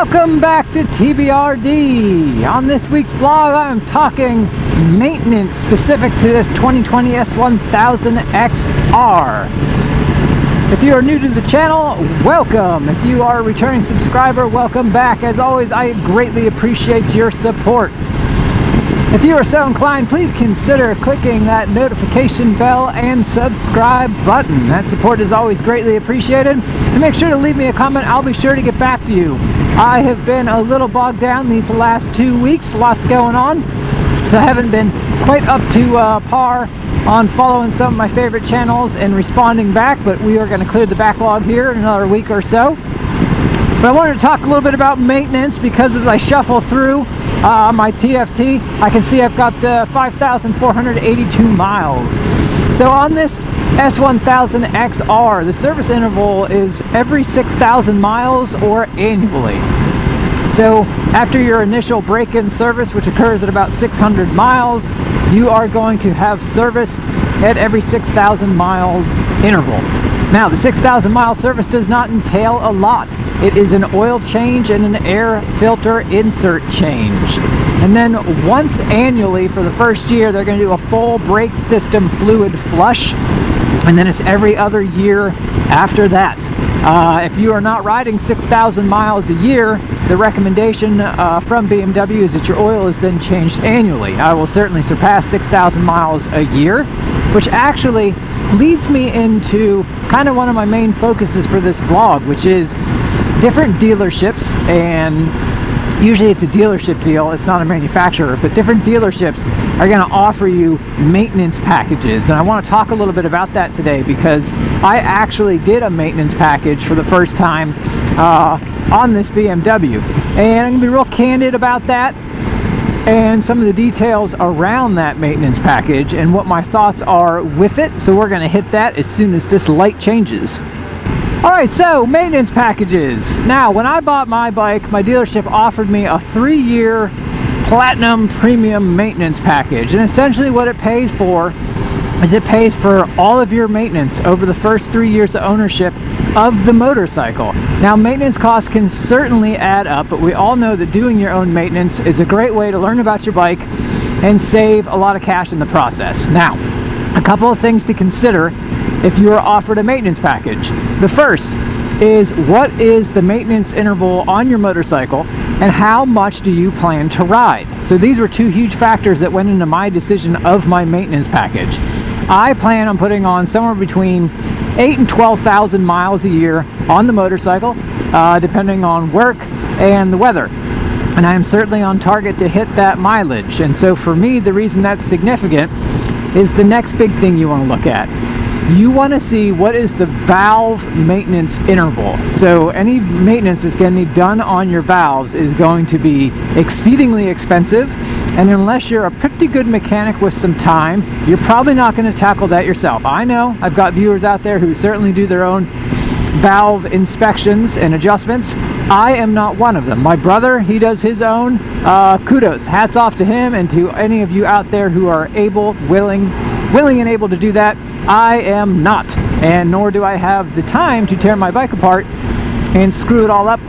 Welcome back to TBRD. On this week's vlog, I'm talking maintenance specific to this 2020 S1000XR. If you are new to the channel, welcome. If you are a returning subscriber, welcome back. As always, I greatly appreciate your support. If you are so inclined, please consider clicking that notification bell and subscribe button. That support is always greatly appreciated. And make sure to leave me a comment. I'll be sure to get back to you. I have been a little bogged down these last 2 weeks. Lots going on. So I haven't been quite up to par on following some of my favorite channels and responding back. But we are going to clear the backlog here in another week or so. But I wanted to talk a little bit about maintenance because as I shuffle through my TFT, I can see I've got 5,482 miles. So on this S1000XR, the service interval is every 6,000 miles or annually. So after your initial break-in service, which occurs at about 600 miles, you are going to have service at every 6,000 miles interval. Now, the 6,000 mile service does not entail a lot. It is an oil change and an air filter insert change. And then once annually for the first year, they're going to do a full brake system fluid flush. And then it's every other year after that. If you are not riding 6,000 miles a year, the recommendation from BMW is that your oil is then changed annually. I will certainly surpass 6,000 miles a year, which actually leads me into kind of one of my main focuses for this vlog, which is different dealerships, and usually it's a dealership deal, it's not a manufacturer, but different dealerships are going to offer you maintenance packages. And I want to talk a little bit about that today because I actually did a maintenance package for the first time on this BMW. And I'm going to be real candid about that and some of the details around that maintenance package and what my thoughts are with it. So we're going to hit that as soon as this light changes. Alright, so maintenance packages. Now, when I bought my bike, my dealership offered me a 3-year Platinum Premium maintenance package. And essentially what it pays for is it pays for all of your maintenance over the first 3 years of ownership of the motorcycle. Now, maintenance costs can certainly add up, but we all know that doing your own maintenance is a great way to learn about your bike and save a lot of cash in the process. Now, a couple of things to consider if you are offered a maintenance package. The first is, what is the maintenance interval on your motorcycle and how much do you plan to ride? So these were two huge factors that went into my decision of my maintenance package. I plan on putting on somewhere between 8,000 and 12,000 miles a year on the motorcycle, depending on work and the weather. And I am certainly on target to hit that mileage. And so for me, the reason that's significant is the next big thing you want to look at. You want to see what is the valve maintenance interval. So any maintenance that's going to be done on your valves is going to be exceedingly expensive, and unless you're a pretty good mechanic with some time, you're probably not going to tackle that yourself. I know I've got viewers out there who certainly do their own valve inspections and adjustments. I am not one of them. My brother, he does his own. Kudos, hats off to him, and to any of you out there who are able, willing and able to do that. I am not, and nor do I have the time to tear my bike apart and screw it all up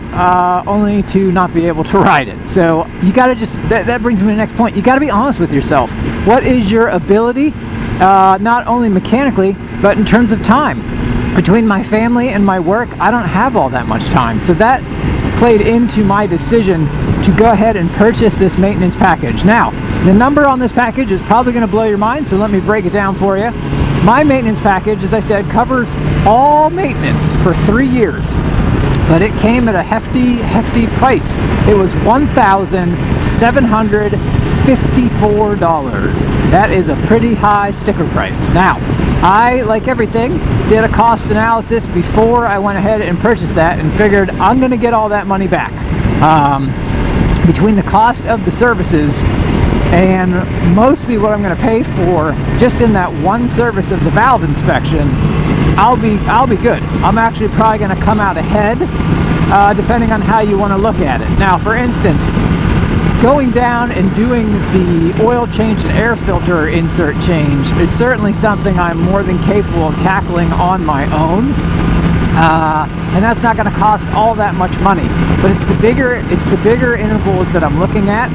only to not be able to ride it. So you gotta just, that brings me to the next point. You gotta be honest with yourself. What is your ability, not only mechanically, but in terms of time? Between my family and my work, I don't have all that much time. So that played into my decision to go ahead and purchase this maintenance package. Now, the number on this package is probably going to blow your mind, so let me break it down for you. My maintenance package, as I said, covers all maintenance for 3 years, but it came at a hefty price. It was $1,754. That is a pretty high sticker price. Now, I, like everything, did a cost analysis before I went ahead and purchased that and figured I'm going to get all that money back. Between the cost of the services and mostly what I'm going to pay for just in that one service of the valve inspection, I'll be good. I'm actually probably going to come out ahead, depending on how you want to look at it. Now, for instance, going down and doing the oil change and air filter insert change is certainly something I'm more than capable of tackling on my own. And that's not going to cost all that much money. but it's the bigger intervals that I'm looking at.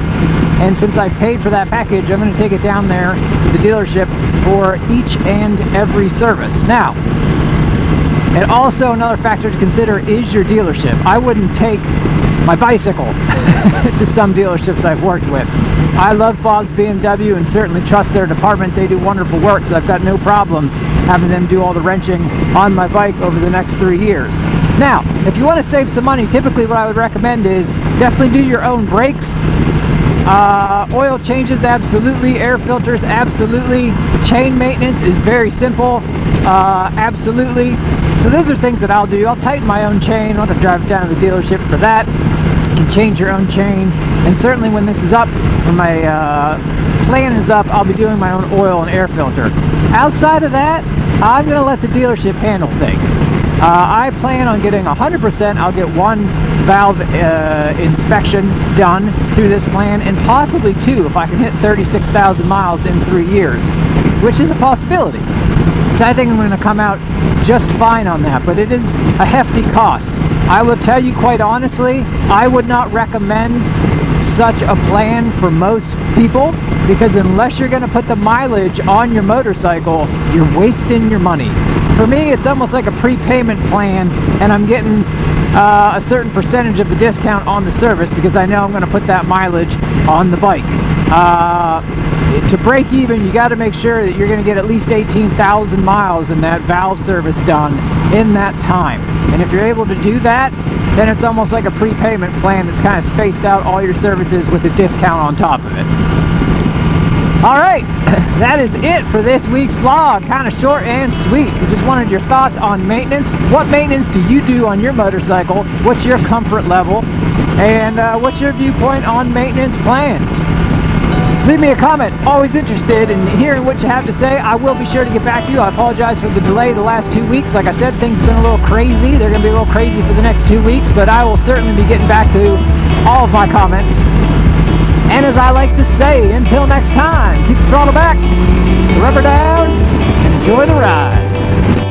And since I've paid for that package, I'm going to take it down there to the dealership for each and every service. Now, and also another factor to consider is your dealership. I wouldn't take my bicycle to some dealerships I've worked with. I love Bob's BMW and certainly trust their department. They do wonderful work, so I've got no problems having them do all the wrenching on my bike over the next 3 years. Now, if you want to save some money, typically what I would recommend is definitely do your own brakes. Oil changes, absolutely. Air filters, absolutely. Chain maintenance is very simple, absolutely. So those are things that I'll do. I'll tighten my own chain. I'll have to drive it down to the dealership for that. You can change your own chain. And certainly when this is up, when my plan is up, I'll be doing my own oil and air filter. Outside of that, I'm going to let the dealership handle things. I plan on getting 100%. I'll get one valve inspection done through this plan, and possibly two if I can hit 36,000 miles in 3 years, which is a possibility. So I think I'm going to come out just fine on that, but it is a hefty cost. I will tell you quite honestly, I would not recommend such a plan for most people, because unless you're going to put the mileage on your motorcycle, you're wasting your money. For me, it's almost like a prepayment plan, and I'm getting a certain percentage of the discount on the service because I know I'm going to put that mileage on the bike. To break even, you got to make sure that you're going to get at least 18,000 miles in that valve service done in that time. And if you're able to do that, then it's almost like a prepayment plan that's kind of spaced out all your services with a discount on top of it. Alright, that is it for this week's vlog. Kind of short and sweet. We just wanted your thoughts on maintenance. What maintenance do you do on your motorcycle? What's your comfort level? And what's your viewpoint on maintenance plans? Leave me a comment. Always interested in hearing what you have to say. I will be sure to get back to you. I apologize for the delay the last 2 weeks. Like I said, things have been a little crazy. They're going to be a little crazy for the next 2 weeks, but I will certainly be getting back to all of my comments. And as I like to say, until next time, keep the throttle back, the rubber down, and enjoy the ride.